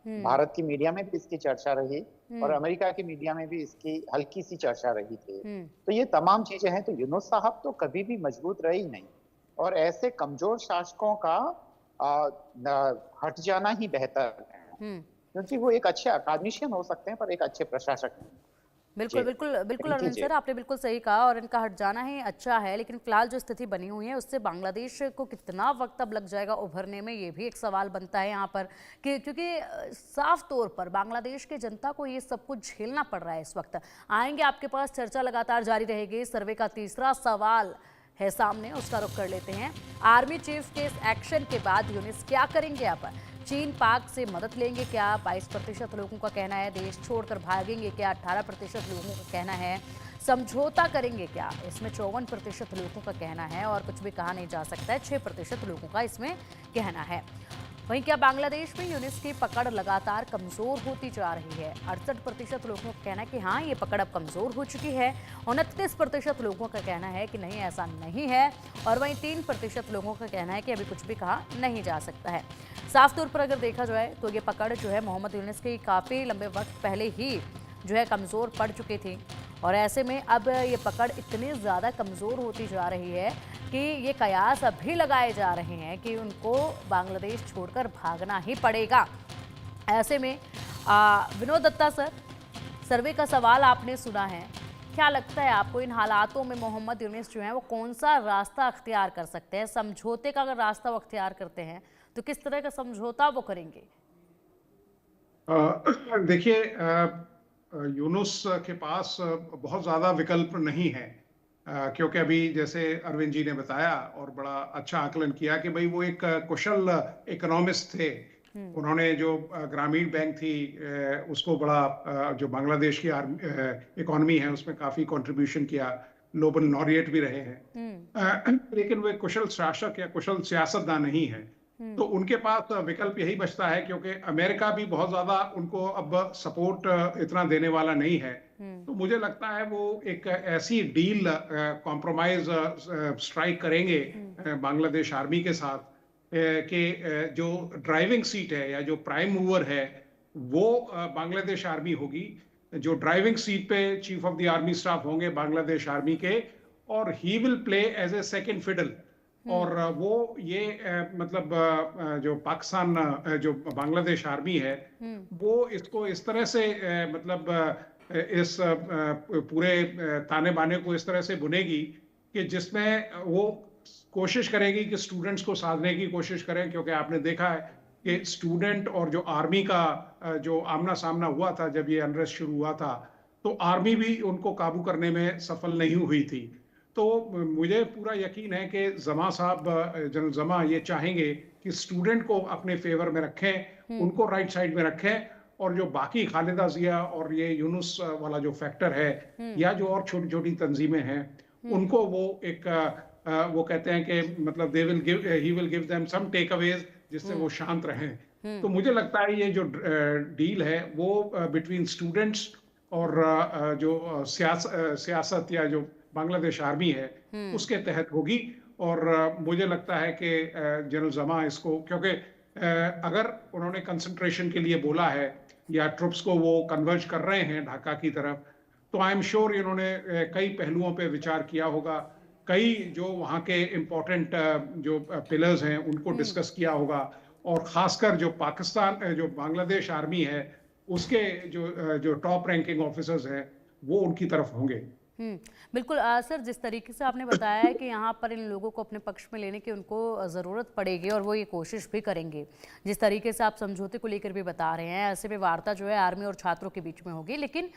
भारत की मीडिया में भी इसकी चर्चा रही और हम्म। अमेरिका की मीडिया में भी इसकी हल्की सी चर्चा रही थी। हम्म। तो ये तमाम चीजें हैं। तो यूनुस साहब तो कभी भी मजबूत रहे ही नहीं और ऐसे कमजोर शासकों का हट जाना ही बेहतर है, हम्म। क्योंकि वो एक अच्छे अकादमिशियन हो सकते हैं पर एक अच्छे प्रशासक नहीं। बिल्कुल जी, बिल्कुल बिल्कुल thank you Arvind ji. Sir, आपने बिल्कुल सही कहा और इनका हट जाना ही अच्छा है, लेकिन फिलहाल जो स्थिति बनी हुई है उससे बांग्लादेश को कितना वक्त अब लग जाएगा उभरने में, ये भी एक सवाल बनता है यहाँ पर कि क्योंकि साफ तौर पर बांग्लादेश की जनता को ये सब कुछ झेलना पड़ रहा है इस वक्त। आएंगे आपके पास, चर्चा लगातार जारी रहेगी। सर्वे का तीसरा सवाल है सामने, उसका रुख कर लेते हैं। आर्मी चीफ के इस एक्शन के बाद यूनिस क्या करेंगे? आप चीन पाक से मदद लेंगे क्या? 22% लोगों का कहना है। देश छोड़कर भागेंगे क्या? 18% लोगों का कहना है। समझौता करेंगे क्या? इसमें 54% लोगों का कहना है और कुछ भी कहा नहीं जा सकता है, 6% लोगों का इसमें कहना है। वहीं क्या बांग्लादेश में यूनिस की पकड़ लगातार कमजोर होती जा रही है? 68% लोगों का कहना है कि हाँ, ये पकड़ अब कमजोर हो चुकी है। 29% लोगों का कहना है कि नहीं, ऐसा नहीं है। और वहीं 3% लोगों का कहना है कि अभी कुछ भी कहा नहीं जा सकता है। साफ तौर पर अगर देखा जाए तो ये पकड़ जो है मोहम्मद यूनिस की काफ़ी लंबे वक्त पहले ही जो है कमज़ोर पड़ चुकी थी और ऐसे में अब ये पकड़ इतनी ज़्यादा कमज़ोर होती जा रही है कि ये कयास अभी लगाए जा रहे हैं कि उनको बांग्लादेश छोड़कर भागना ही पड़ेगा। ऐसे में विनोद दत्ता सर, सर्वे का सवाल आपने सुना है, क्या लगता है आपको इन हालातों में मोहम्मद यूनिस जो है वो कौन सा रास्ता अख्तियार कर सकते हैं? समझौते का अगर रास्ता वो अख्तियार करते हैं तो किस तरह का समझौता वो करेंगे? देखिए, यूनुस के पास बहुत ज़्यादा विकल्प नहीं है, क्योंकि अभी जैसे अरविंद जी ने बताया और बड़ा अच्छा आकलन किया कि भाई वो एक कुशल इकोनॉमिस्ट थे। उन्होंने जो ग्रामीण बैंक थी उसको बड़ा जो बांग्लादेश की इकोनॉमी है उसमें काफ़ी कंट्रीब्यूशन किया। नोबल लॉरिएट भी रहे हैं। लेकिन वो एक कुशल शासक या कुशल सियासतदान नहीं है। तो उनके पास विकल्प यही बचता है, क्योंकि अमेरिका भी बहुत ज्यादा उनको अब सपोर्ट इतना देने वाला नहीं है। तो मुझे लगता है वो एक ऐसी डील, कॉम्प्रोमाइज स्ट्राइक करेंगे बांग्लादेश आर्मी के साथ, कि जो ड्राइविंग सीट है या जो प्राइम मूवर है वो बांग्लादेश आर्मी होगी। जो ड्राइविंग सीट पे chief of the army staff होंगे बांग्लादेश आर्मी के, और he will play as a second fiddle. और वो ये मतलब जो पाकिस्तान जो बांग्लादेश आर्मी है वो इसको इस तरह से मतलब इस पूरे ताने बाने को इस तरह से बुनेगी कि जिसमें वो कोशिश करेगी कि स्टूडेंट्स को साधने की कोशिश करें, क्योंकि आपने देखा है कि स्टूडेंट और जो आर्मी का जो आमना सामना हुआ था जब ये अनरेस्ट शुरू हुआ था, तो आर्मी भी उनको काबू करने में सफल नहीं हुई थी। तो मुझे पूरा यकीन है कि जमा साहब, जनरल जमा, ये चाहेंगे कि स्टूडेंट को अपने फेवर में रखें, उनको राइट साइड में रखें, और जो बाकी खालिदा जिया और ये यूनुस वाला जो फैक्टर है या जो और छोटी छोटी तंजीमें हैं उनको वो एक वो कहते हैं कि मतलब they will give he will give them some takeaways जिससे वो शांत रहें। तो मुझे लगता है ये जो डील है वो बिटवीन स्टूडेंट्स और जो सियासत या जो बांग्लादेश आर्मी है उसके तहत होगी। और मुझे लगता है कि जनरल जमा इसको, क्योंकि अगर उन्होंने कंसंट्रेशन के लिए बोला है या ट्रुप्स को वो कन्वर्ज कर रहे हैं ढाका की तरफ, तो आई एम श्योर इन्होंने कई पहलुओं पे विचार किया होगा। कई जो वहाँ के इम्पोर्टेंट जो पिलर्स हैं उनको डिस्कस किया होगा, और खासकर जो पाकिस्तान जो बांग्लादेश आर्मी है उसके जो टॉप रैंकिंग ऑफिसर्स हैं वो उनकी तरफ होंगे। बिल्कुल सर, जिस तरीके से आपने बताया है कि यहाँ पर इन लोगों को अपने पक्ष में लेने की उनको ज़रूरत पड़ेगी और वो ये कोशिश भी करेंगे, जिस तरीके से आप समझौते को लेकर भी बता रहे हैं, ऐसे में वार्ता जो है आर्मी और छात्रों के बीच में होगी। लेकिन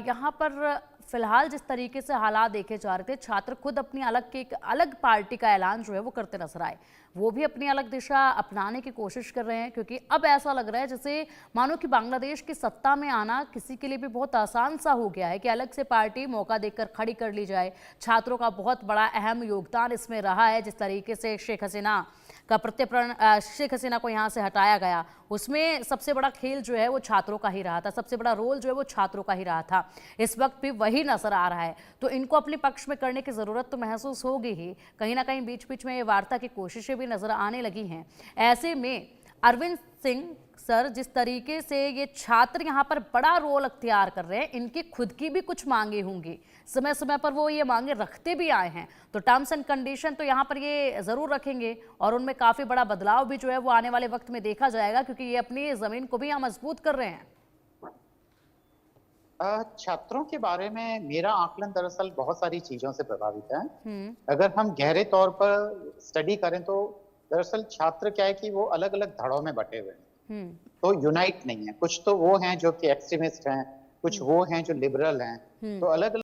यहाँ पर फिलहाल जिस तरीके से हालात देखे जा रहे थे, छात्र खुद अपनी एक अलग पार्टी का ऐलान जो है वो करते नजर आए, वो भी अपनी अलग दिशा अपनाने की कोशिश कर रहे हैं, क्योंकि अब ऐसा लग रहा है जैसे मानो कि बांग्लादेश की सत्ता में आना किसी के लिए भी बहुत आसान सा हो गया है कि अलग से पार्टी मौका देकर खड़ी कर ली जाए। छात्रों का बहुत बड़ा अहम योगदान इसमें रहा है, जिस तरीके से शेख हसीना का प्रत्यर्पण, शेख हसीना को यहाँ से हटाया गया, उसमें सबसे बड़ा खेल जो है वो छात्रों का ही रहा था, सबसे बड़ा रोल जो है वो छात्रों का ही रहा था। इस वक्त भी वही नजर आ रहा है, तो इनको अपने पक्ष में करने की जरूरत तो महसूस होगी ही। कहीं ना कहीं बीच बीच में ये वार्ता की कोशिशें भी नजर आने लगी हैं। ऐसे में अरविंद सिंह सर, जिस तरीके से ये छात्र यहाँ पर बड़ा रोल अख्तियार कर रहे हैं, इनकी खुद की भी कुछ मांगे होंगी, समय समय पर वो ये मांगे रखते भी आए हैं, तो टर्म्स एंड कंडीशन तो यहाँ पर ये जरूर रखेंगे और उनमें काफी बड़ा बदलाव भी जो है वो आने वाले वक्त में देखा जाएगा, क्योंकि ये अपनी जमीन को भी यहाँ मजबूत कर रहे हैं। छात्रों के बारे में मेरा आकलन दरअसल बहुत सारी चीजों से प्रभावित है। अगर हम गहरे तौर पर स्टडी करें तो दरअसल छात्र क्या है कि वो अलग अलग धड़ों में बटे हुए हैं, तो यूनाइट नहीं है। कुछ तो वो हैं जो कि एक्सट्रीमिस्ट हैं, कुछ वो हैं जो लिबरल हैं, तो अलग